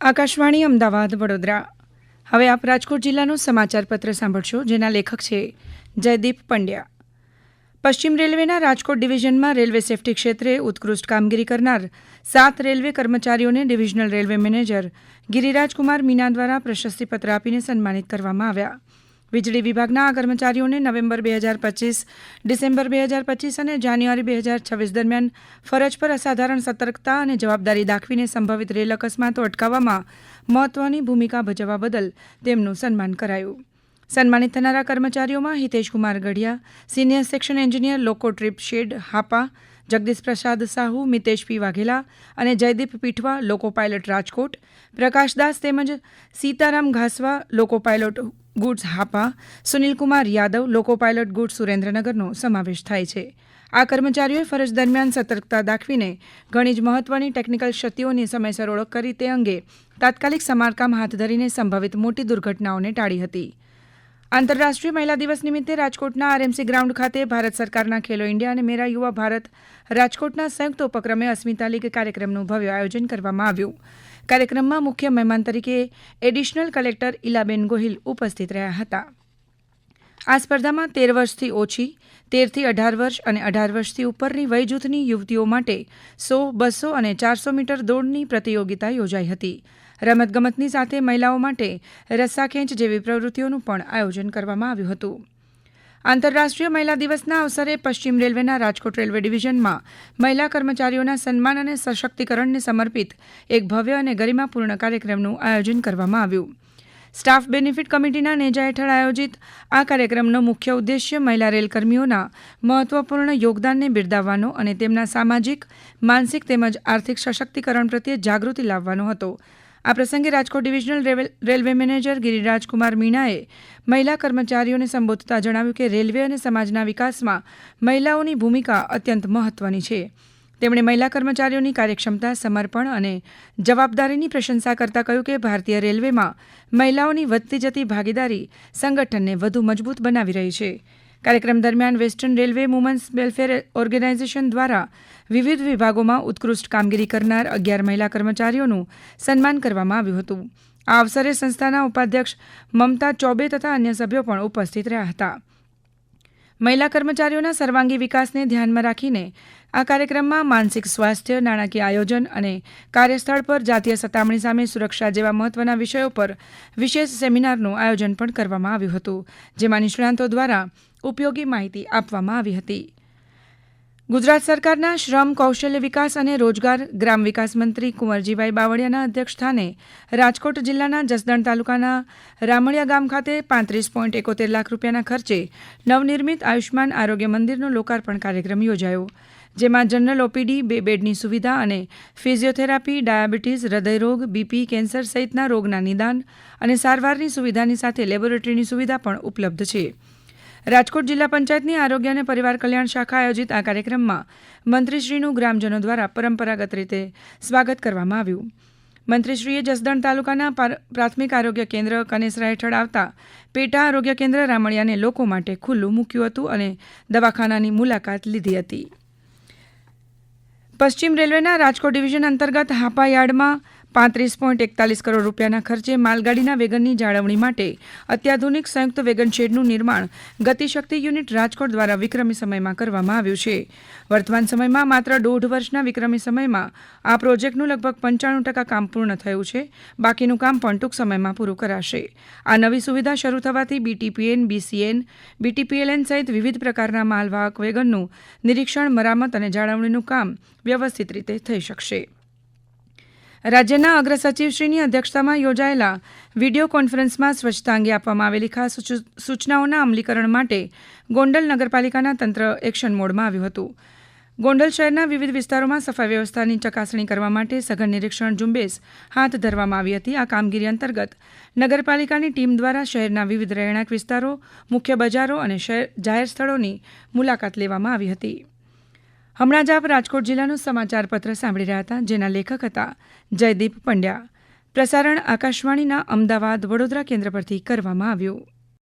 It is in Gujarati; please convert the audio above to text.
આકાશવાણી અમદાવાદ વડોદરા. હવે આપ રાજકોટ જિલ્લાનું સમાચાર પત્ર સાંભળશો, જેના લેખક છે જયદીપ પંડ્યા. પશ્ચિમ રેલવેના રાજકોટ ડિવિઝનમાં રેલવે સેફટી ક્ષેત્રે ઉત્કૃષ્ટ કામગીરી કરનાર 7 રેલવે કર્મચારીઓને ડિવિઝનલ રેલવે મેનેજર ગિરિરાજકુમાર મીના દ્વારા પ્રશસ્તિપત્ર આપીને સન્માનિત કરવામાં આવ્યા. વીજળી વિભાગના આ કર્મચારીઓને નવેમ્બર 2025, ડિસેમ્બર 2025 અને જાન્યુઆરી 2026 દરમિયાન ફરજ પર અસાધારણ સતર્કતા અને જવાબદારી દાખવીને સંભવિત રેલ અકસ્માતો અટકાવવામાં મહત્વની ભૂમિકા ભજવવા બદલ તેમનું સન્માન કરાયું. સન્માનિત થનારા કર્મચારીઓમાં Hiteshkumar Gadhiya, senior section engineer, loco trip shed, Hapa, Jagdish Prasad Sahu, Mitesh પી વાઘેલા અને જયદીપ પીઠવા, લોકો પાયલટ રાજકોટ, પ્રકાશદાસ તેમજ Sitaram Ghaswa, loco pilot goods Hapa, Sunilkumar Yadav, loco pilot goods સુરેન્દ્રનગરનો સમાવેશ થાય છે. આ કર્મચારીઓએ ફરજ દરમિયાન સતર્કતા દાખવીને ઘણી જ મહત્વની ટેકનિકલ ક્ષતિઓની સમયસર ઓળખ કરી તે અંગે તાત્કાલિક સમારકામ હાથ ધરીને સંભવિત મોટી દુર્ઘટનાઓને ટાળી હતી. આંતરરાષ્ટ્રીય મહિલા દિવસ નિમિત્તે રાજકોટના આરએમસી ગ્રાઉન્ડ ખાતે ભારત સરકારના ખેલો ઇન્ડિયા અને મેરા યુવા ભારત રાજકોટના સંયુક્ત ઉપક્રમે અસ્મિતા લીગ કાર્યક્રમનું ભવ્ય આયોજન કરવામાં આવ્યું. કાર્યક્રમમાં મુખ્ય મહેમાન તરીકે એડિશનલ કલેક્ટર ઇલાબેન ગોહિલ ઉપસ્થિત રહ્યા હતા. આ સ્પર્ધામાં 13 વર્ષથી ઓછી, 13 થી 18 વર્ષ અને 18 વર્ષથી ઉપરની વયજૂથની યુવતીઓ માટે 100, 200 અને 400 મીટર દોડની પ્રતિયોગિતા યોજાઈ હતી. રમતગમતની સાથે મહિલાઓ માટે રસ્સાખેંચ જેવી પ્રવૃત્તિઓનું પણ આયોજન કરવામાં આવ્યું હતું. આંતરરાષ્ટ્રીય મહિલા દિવસના અવસરે પશ્ચિમ રેલવેના રાજકોટ રેલવે ડિવિઝનમાં મહિલા કર્મચારીઓના સન્માન અને સશક્તિકરણને સમર્પિત એક ભવ્ય અને ગરિમાપૂર્ણ કાર્યક્રમનું આયોજન કરવામાં આવ્યું. સ્ટાફ બેનિફિટ કમિટીના નેજા હેઠળ આયોજિત આ કાર્યક્રમનો મુખ્ય ઉદ્દેશ્ય મહિલા રેલકર્મીઓના મહત્વપૂર્ણ યોગદાનને બિરદાવવાનો અને તેમના સામાજિક, માનસિક તેમજ આર્થિક સશક્તિકરણ પ્રત્યે જાગૃતિ લાવવાનો હતો. આ પ્રસંગે રાજકોટ ડિવિઝનલ રેલવે મેનેજર ગિરિરાજકુમાર મીણાએ મહિલા કર્મચારીઓને સંબોધતા જણાવ્યું કે રેલવે અને સમાજના વિકાસમાં મહિલાઓની ભૂમિકા અત્યંત મહત્વની છે. તેમણે મહિલા કર્મચારીઓની કાર્યક્ષમતા, સમર્પણ અને જવાબદારીની પ્રશંસા કરતા કહ્યું કે ભારતીય રેલવેમાં મહિલાઓની વધતી જતી ભાગીદારી સંગઠનને વધુ મજબૂત બનાવી રહી છે. કાર્યક્રમ દરમિયાન western railway women's welfare organisation દ્વારા વિવિધ વિભાગોમાં ઉત્કૃષ્ટ કામગીરી કરનાર 11 મહિલા કર્મચારીઓનું સન્માન કરવામાં આવ્યું હતું. આ અવસરે સંસ્થાના ઉપાધ્યક્ષ મમતા ચૌબે તથા અન્ય સભ્યો પણ ઉપસ્થિત રહ્યા હતા. મહિલા કર્મચારીઓના સર્વાંગી વિકાસને ધ્યાનમાં રાખીને આ કાર્યક્રમમાં માનસિક સ્વાસ્થ્ય, નાણાકીય આયોજન અને કાર્યસ્થળ પર જાતીય સતામણી સામે સુરક્ષા જેવા મહત્વના વિષયો પર વિશેષ સેમિનારનું આયોજન પણ કરવામાં આવ્યું હતું, જેમાં નિષ્ણાંતો દ્વારા ઉપયોગી માહિતી આપવામાં આવી હતી. ગુજરાત સરકારના શ્રમ, કૌશલ્ય વિકાસ અને રોજગાર ગ્રામ વિકાસ મંત્રી કુંવરજીભાઈ બાવળિયાના અધ્યક્ષસ્થાને રાજકોટ જિલ્લાના જસદણ તાલુકાના રામળિયા ગામ ખાતે 35.71 લાખ રૂપિયાના ખર્ચે નવનિર્મિત આયુષ્માન આરોગ્ય મંદિરનો લોકાર્પણ કાર્યક્રમ યોજાયો, જેમાં જનરલ ઓપીડી, 2 બેડની સુવિધા અને ફિઝિયોથેરાપી, ડાયાબિટીસ, હૃદયરોગ, બીપી, કેન્સર સહિતના રોગના નિદાન અને સારવારની સુવિધાની સાથે લેબોરેટરીની સુવિધા પણ ઉપલબ્ધ છે. રાજકોટ જિલ્લા પંચાયતની આરોગ્ય અને પરિવાર કલ્યાણ શાખા આયોજિત આ કાર્યક્રમમાં મંત્રીશ્રીનું ગ્રામજનો દ્વારા પરંપરાગત રીતે સ્વાગત કરવામાં આવ્યું. મંત્રીશ્રીએ જસદણ તાલુકાના પ્રાથમિક આરોગ્ય કેન્દ્ર કનેસરા હેઠળ આવતા પેટા આરોગ્ય કેન્દ્ર રામળિયાને લોકો માટે ખુલ્લું મૂક્યું હતું અને દવાખાનાની મુલાકાત લીધી હતી. પશ્ચિમ રેલવેના રાજકોટ ડિવિઝન અંતર્ગત હાપા યાર્ડમાં 35.41 કરોડ રૂપિયાના ખર્ચે માલગાડીના વેગનની જાળવણી માટે અત્યાધુનિક સંયુક્ત વેગન શેડનું નિર્માણ ગતિશક્તિ યુનિટ રાજકોટ દ્વારા વિક્રમી સમયમાં કરવામાં આવ્યું છે. વર્તમાન સમયમાં માત્ર 1.5 વર્ષના વિક્રમી સમયમાં આ પ્રોજેક્ટનું લગભગ 95% કામ પૂર્ણ થયું છે. બાકીનું કામ પણ ટૂંક સમયમાં પૂરું કરાશે. આ નવી સુવિધા શરૂ થવાથી બીટીપીએન, બીસીએન, બીટીપીએલએન સહિત વિવિધ પ્રકારના માલવાહક વેગનનું નિરીક્ષણ, મરામત અને જાળવણીનું કામ વ્યવસ્થિત રીતે થઈ શકશે. રાજ્યના અગ્રસચિવશ્રીની અધ્યક્ષતામાં યોજાયેલા વિડીયો કોન્ફરન્સમાં સ્વચ્છતા અંગે આપવામાં આવેલી ખાસ સૂચનાઓના અમલીકરણ માટે ગોંડલ નગરપાલિકાના તંત્ર એક્શન મોડમાં આવ્યું હતું. ગોંડલ શહેરના વિવિધ વિસ્તારોમાં સફાઈ વ્યવસ્થાની ચકાસણી કરવા માટે સઘન નિરીક્ષણ ઝુંબેશ હાથ ધરવામાં આવી હતી. આ કામગીરી અંતર્ગત નગરપાલિકાની ટીમ દ્વારા શહેરના વિવિધ રહેણાંક વિસ્તારો, મુખ્ય બજારો અને જાહેર સ્થળોની મુલાકાત લેવામાં આવી હતી. હમણાં જ આપ રાજકોટ જિલ્લાનું સમાચાર પત્ર સાંભળી રહ્યા હતા, જેના લેખક હતા જયદીપ પંડ્યા. પ્રસારણ આકાશવાણીના અમદાવાદ વડોદરા કેન્દ્ર પરથી કરવામાં આવ્યું.